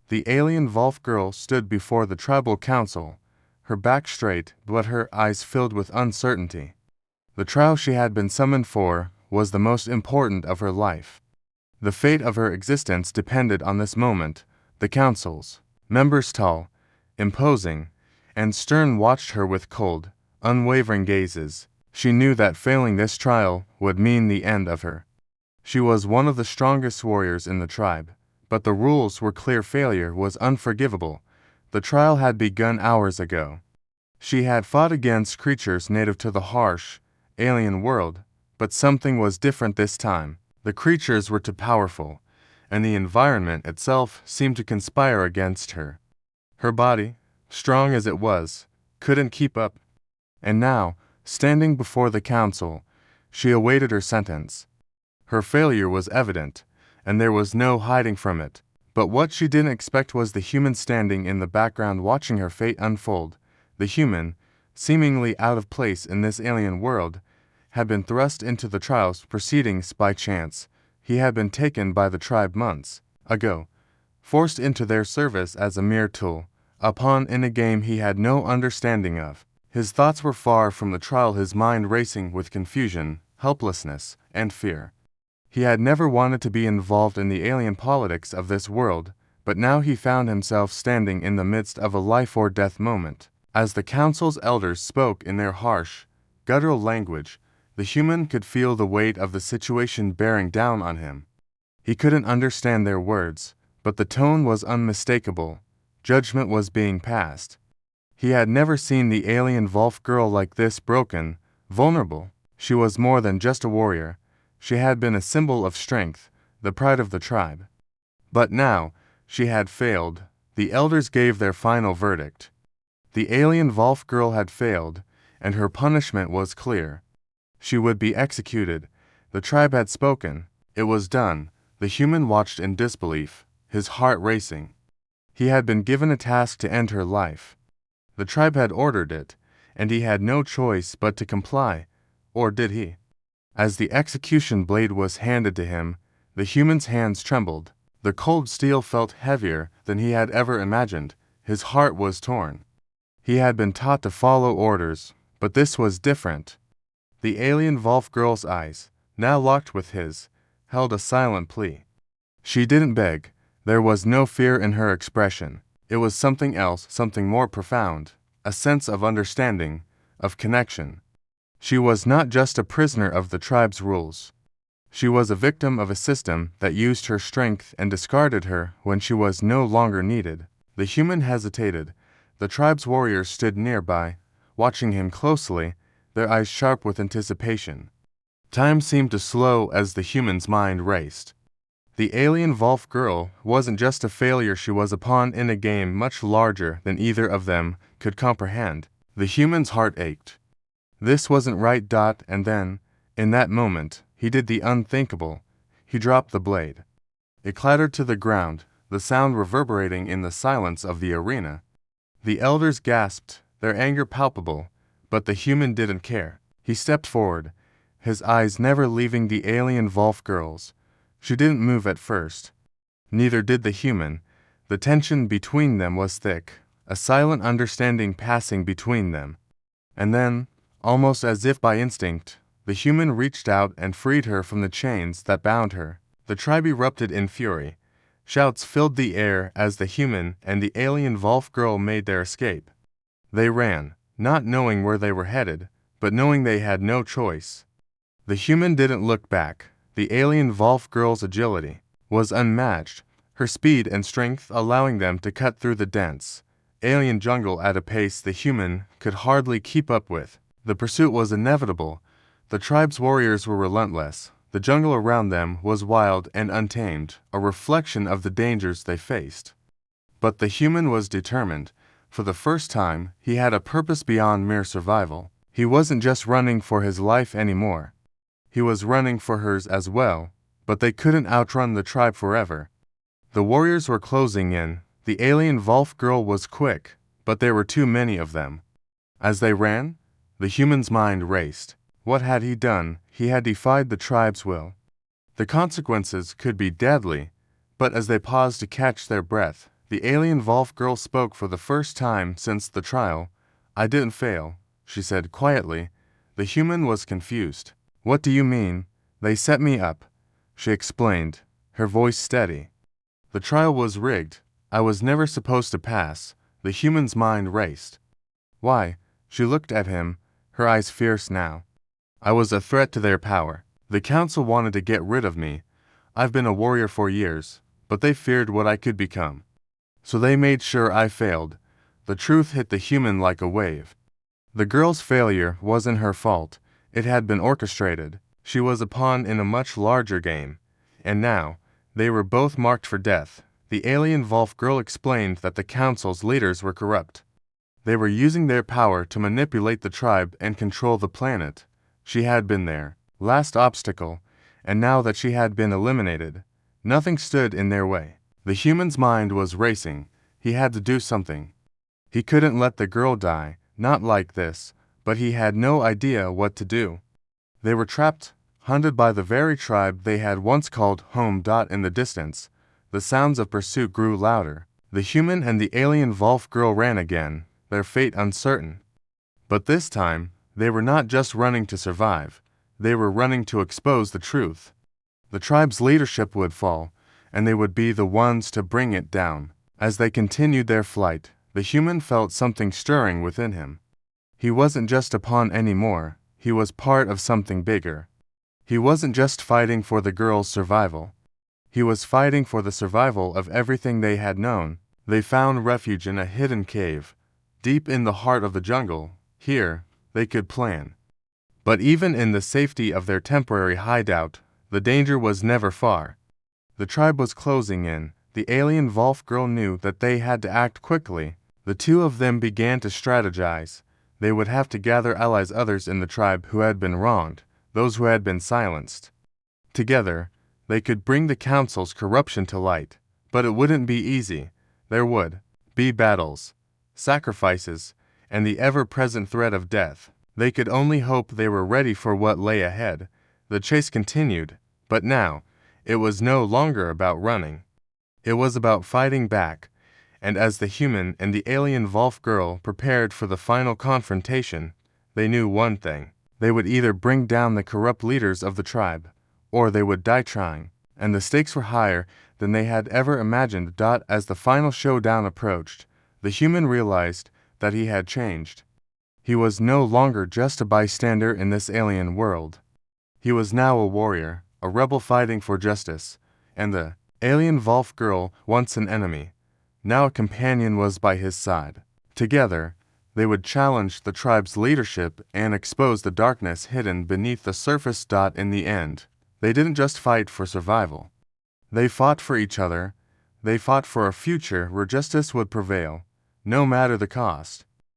The alien Volf girl stood before the tribal council, her back straight but her eyes filled with uncertainty. The trial she had been summoned for was the most important of her life. The fate of her existence depended on this moment. The council's members, tall, imposing, and stern, watched her with cold, unwavering gazes. She knew that failing this trial would mean the end of her. She was one of the strongest warriors in the tribe, but the rules were clear. Failure was unforgivable. The trial had begun hours ago. She had fought against creatures native to the harsh, alien world, but something was different this time. The creatures were too powerful, and the environment itself seemed to conspire against her. Her body, strong as it was, couldn't keep up. And now, standing before the council, she awaited her sentence. Her failure was evident, and there was no hiding from it. But what she didn't expect was the human standing in the background watching her fate unfold. The human, seemingly out of place in this alien world, had been thrust into the trial's proceedings by chance. He had been taken by the tribe months ago, forced into their service as a mere tool, a pawn in a game he had no understanding of. His thoughts were far from the trial, his mind racing with confusion, helplessness, and fear. He had never wanted to be involved in the alien politics of this world, but now he found himself standing in the midst of a life-or-death moment. As the council's elders spoke in their harsh, guttural language, the human could feel the weight of the situation bearing down on him. He couldn't understand their words, but the tone was unmistakable. Judgment was being passed. He had never seen the alien Volf girl like this, broken, vulnerable. She was more than just a warrior. She had been a symbol of strength, the pride of the tribe. But now, she had failed. The elders gave their final verdict. The alien Volf girl had failed, and her punishment was clear. She would be executed. The tribe had spoken. It was done. The human watched in disbelief, his heart racing. He had been given a task to end her life. The tribe had ordered it, and he had no choice but to comply. Or did he? As the execution blade was handed to him, the human's hands trembled. The cold steel felt heavier than he had ever imagined. His heart was torn. He had been taught to follow orders, but this was different. The alien Volf girl's eyes, now locked with his, held a silent plea. She didn't beg. There was no fear in her expression. It was something else, something more profound, a sense of understanding, of connection. She was not just a prisoner of the tribe's rules. She was a victim of a system that used her strength and discarded her when she was no longer needed. The human hesitated. The tribe's warriors stood nearby, watching him closely, their eyes sharp with anticipation. Time seemed to slow as the human's mind raced. The alien Volf girl wasn't just a failure, she was a pawn in a game much larger than either of them could comprehend. The human's heart ached. This wasn't right. And then, in that moment, he did the unthinkable. He dropped the blade. It clattered to the ground, the sound reverberating in the silence of the arena. The elders gasped, their anger palpable, but the human didn't care. He stepped forward, his eyes never leaving the alien Volf girl's. She didn't move at first. Neither did the human. The tension between them was thick, a silent understanding passing between them. And then, almost as if by instinct, the human reached out and freed her from the chains that bound her. The tribe erupted in fury. Shouts filled the air as the human and the alien Volf girl made their escape. They ran, not knowing where they were headed, but knowing they had no choice. The human didn't look back. The alien Volf girl's agility was unmatched, her speed and strength allowing them to cut through the dense, alien jungle at a pace the human could hardly keep up with. The pursuit was inevitable. The tribe's warriors were relentless. The jungle around them was wild and untamed, a reflection of the dangers they faced. But the human was determined. For the first time, he had a purpose beyond mere survival. He wasn't just running for his life anymore. He was running for hers as well, but they couldn't outrun the tribe forever. The warriors were closing in. The alien Volf girl was quick, but there were too many of them. As they ran, the human's mind raced. What had he done? He had defied the tribe's will. The consequences could be deadly, but as they paused to catch their breath, The alien Volf girl spoke for the first time since the trial. I didn't fail, she said quietly. The human was confused. What do you mean? They set me up, she explained, her voice steady. The trial was rigged. I was never supposed to pass. The human's mind raced. Why? She looked at him, her eyes fierce now. I was a threat to their power. The council wanted to get rid of me. I've been a warrior for years, but they feared what I could become. So they made sure I failed. The truth hit the human like a wave. The girl's failure wasn't her fault. It had been orchestrated. She was a pawn in a much larger game. And now, they were both marked for death. The alien Volf girl explained that the council's leaders were corrupt. They were using their power to manipulate the tribe and control the planet. She had been there, last obstacle, and now that she had been eliminated, nothing stood in their way. The human's mind was racing. He had to do something. He couldn't let the girl die, not like this, but he had no idea what to do. They were trapped, hunted by the very tribe they had once called home. In the distance, the sounds of pursuit grew louder. The human and the alien Volf girl ran again, their fate uncertain. But this time, they were not just running to survive. They were running to expose the truth. The tribe's leadership would fall, and they would be the ones to bring it down. As they continued their flight, the human felt something stirring within him. He wasn't just a pawn anymore. He was part of something bigger. He wasn't just fighting for the girl's survival. He was fighting for the survival of everything they had known. They found refuge in a hidden cave, deep in the heart of the jungle. Here, they could plan. But even in the safety of their temporary hideout, the danger was never far. The tribe was closing in. The alien Volf girl knew that they had to act quickly. The two of them began to strategize. They would have to gather allies, others in the tribe who had been wronged, those who had been silenced. Together, they could bring the council's corruption to light. But it wouldn't be easy. There would be battles, sacrifices, and the ever-present threat of death. They could only hope they were ready for what lay ahead. The chase continued, but now, it was no longer about running. It was about fighting back, and as the human and the alien Volf girl prepared for the final confrontation, they knew one thing. They would either bring down the corrupt leaders of the tribe, or they would die trying, and the stakes were higher than they had ever imagined. As the final showdown approached, the human realized that he had changed. He was no longer just a bystander in this alien world. He was now a warrior, a rebel fighting for justice, and the alien Volf girl, once an enemy, now a companion, was by his side. Together, they would challenge the tribe's leadership and expose the darkness hidden beneath the surface. In the end, they didn't just fight for survival. They fought for each other. They fought for a future where justice would prevail, no matter the cost.